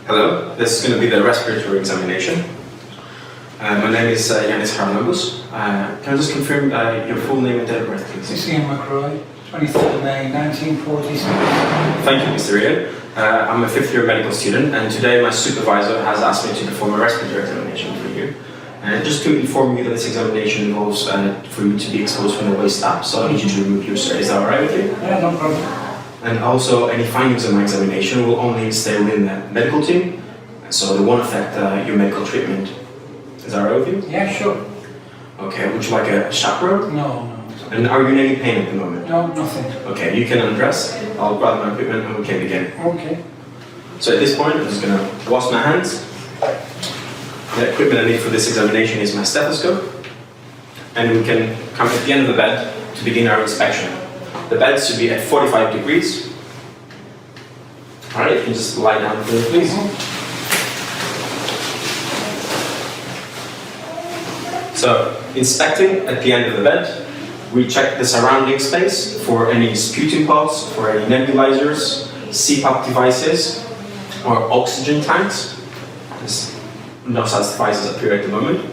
Hello, this is going to be the respiratory examination. My name is Yanis Harnambus. Can I just confirm your full name and date of birth, please? Ian McRoy, 23rd of May 1946. Thank you, Mr. Ian. I'm a fifth-year medical student, and today my supervisor has asked me to perform a respiratory examination for you. And just to inform you that this examination involves for you to be exposed from the waist up, so I need you to remove your shirt. Is that alright with you? Yeah, no problem. And also, any findings of my examination will only stay within the medical team, so they won't affect your medical treatment. Is that alright with you? Yeah, sure. Okay, would you like a chaperone? No. And are you in any pain at the moment? No, nothing. Okay, you can undress. I'll grab my equipment and we can begin. Okay. So at this point, I'm just going to wash my hands. The equipment I need for this examination is my stethoscope. And we can come at the end of the bed to begin our inspection. The bed should be at 45 degrees. Alright, you can just lie down for me, please. So, inspecting at the end of the bed, we check the surrounding space for any sputum pods, for any nebulizers, CPAP devices, or oxygen tanks. No such devices appear at the moment.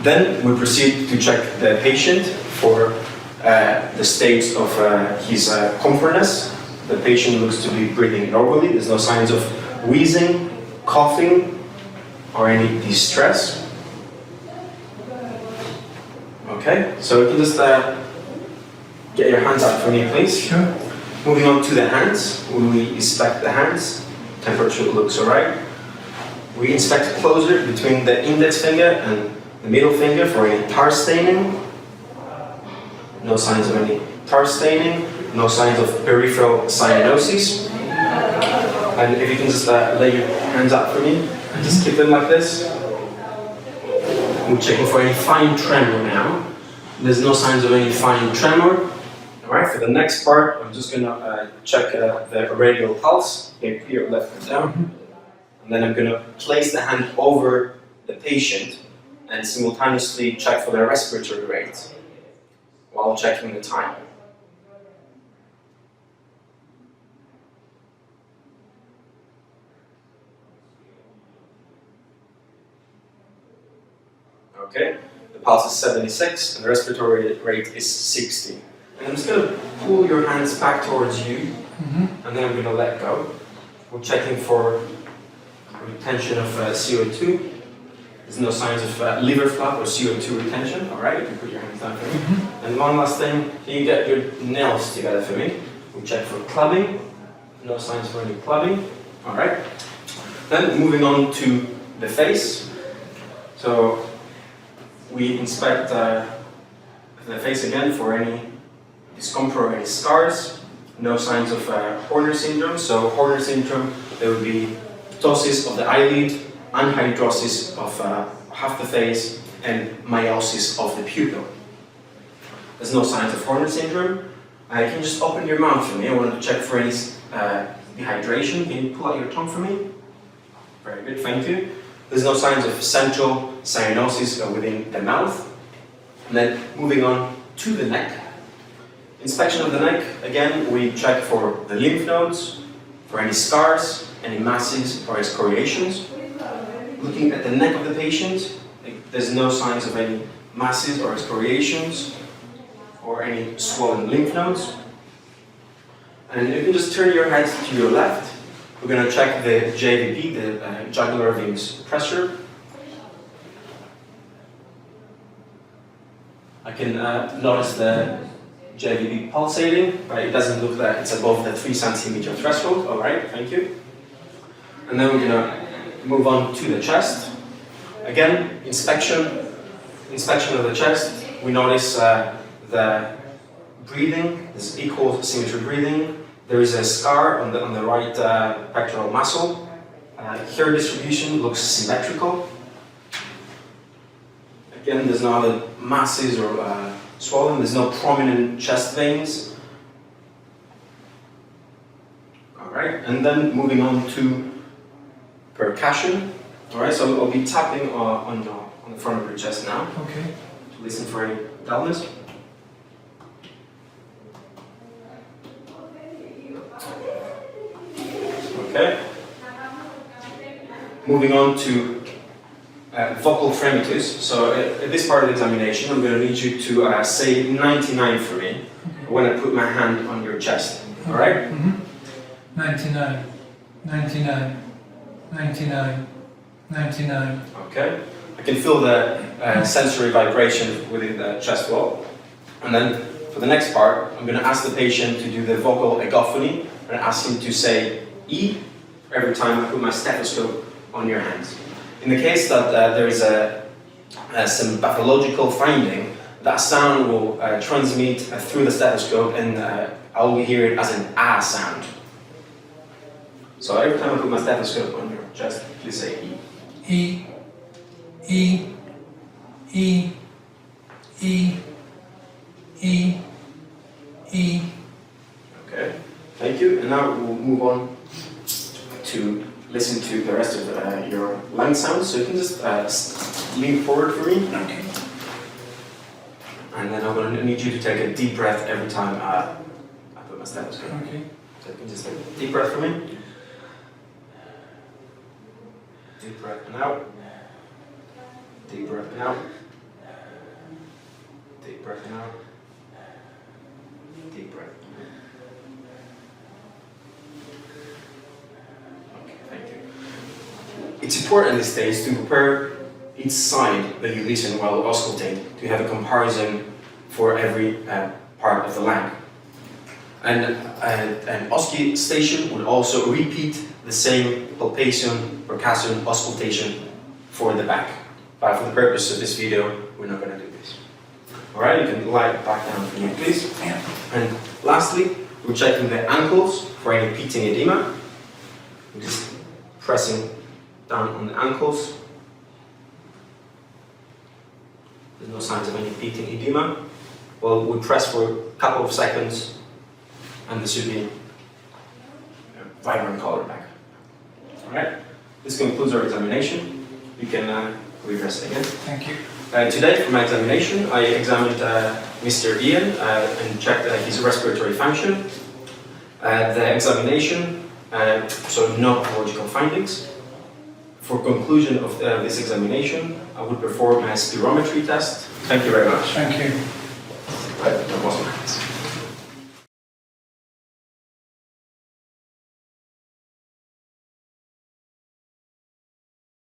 Then we proceed to check the patient for the state of his comfortness. The patient looks to be breathing normally. There's no signs of wheezing, coughing, or any distress. Okay, so you can just get your hands up for me, please. Sure. Moving on to the hands, when we inspect the hands, temperature looks alright. We inspect closer between the index finger and the middle finger for any tar staining. No signs of any tar staining, no signs of peripheral cyanosis. And if you can just lay your hands up for me, and just keep them like this. We're checking for any fine tremor now. There's no signs of any fine tremor. Alright, for the next part, I'm just going to check the radial pulse. Okay, put your left foot down. And then I'm going to place the hand over the patient and simultaneously check for the respiratory rate while checking the time. Okay, the pulse is 76 and the respiratory rate is 60. And I'm just going to pull your hands back towards you, and then I'm going to let go. We're checking for retention of CO2. There's no signs of liver flap or CO2 retention. Alright, you can put your hands down for me. And one last thing, can you get your nails together for me? We'll check for clubbing. No signs for any clubbing. Alright. Then moving on to the face. So we inspect the face again for any discomfort or any scars. No signs of Horner syndrome. So Horner syndrome, there would be ptosis of the eyelid, anhydrosis of half the face, and meiosis of the pupil. There's no signs of Horner syndrome. You can just open your mouth for me. I want to check for any dehydration. Can you pull out your tongue for me? Very good, thank you. There's no signs of central cyanosis within the mouth. And then moving on to the neck. Inspection of the neck, again, we check for the lymph nodes, for any scars, any masses or excoriations. Looking at the neck of the patient, there's no signs of any masses or excoriations or any swollen lymph nodes. And you can just turn your head to your left. We're going to check the JVP, the jugular venous pressure. I can notice the JVP pulsating, but it doesn't look like it's above the 3 centimeter threshold. Alright, thank you. And then we're going to move on to the chest. Again, inspection of the chest. We notice the breathing, this equal symmetry breathing. There is a scar on the right pectoral muscle. Hair distribution looks symmetrical. Again, there's no other masses or swollen. There's no prominent chest veins. Alright, and then moving on to percussion. Alright, so I'll be tapping on the front of your chest now. Okay. To listen for any dullness. Okay. moving on to vocal fremitus. So at this part of the examination, I'm going to need you to say 99 for me when I put my hand on your chest. All right? 99, 99, 99, 99. Okay. I can feel the sensory vibration within the chest wall. And then for the next part, I'm going to ask the patient to do the vocal egophony and ask him to say E every time I put my stethoscope on your hands. In the case that there is some pathological finding, that sound will transmit through the stethoscope and I will hear it as an ah sound. So every time I put my stethoscope on your chest, please say E. E, E, E, E, E. Okay, thank you. And now we'll move on to listen to the rest of your lung sounds. So you can just lean forward for me. Okay. And then I'm going to need you to take a deep breath every time I put my stethoscope. Okay. So you can just take a deep breath for me. Deep breath in out. Deep breath in out. Deep breath in out. Deep breath in. Okay, thank you. It's important these days to prepare each side that you listen while auscultate to have a comparison for every part of the lung. And an Auscultation would also repeat the same palpation, percussion, auscultation for the back. But for the purpose of this video, we're not going to do this. Alright, you can lie back down for me, please. Yeah. And lastly, we're checking the ankles for any pitting edema. We're just pressing down on the ankles. There's no signs of any pitting edema. Well, we press for a couple of seconds and there should be a vibrant color back. Alright, this concludes our examination. You can regress again. Thank you. Today, for my examination, I examined Mr. Ian and checked his respiratory function. The examination, so no pathological findings. For conclusion of this examination, I would perform a spirometry test. Thank you very much. Thank you. That was my hands.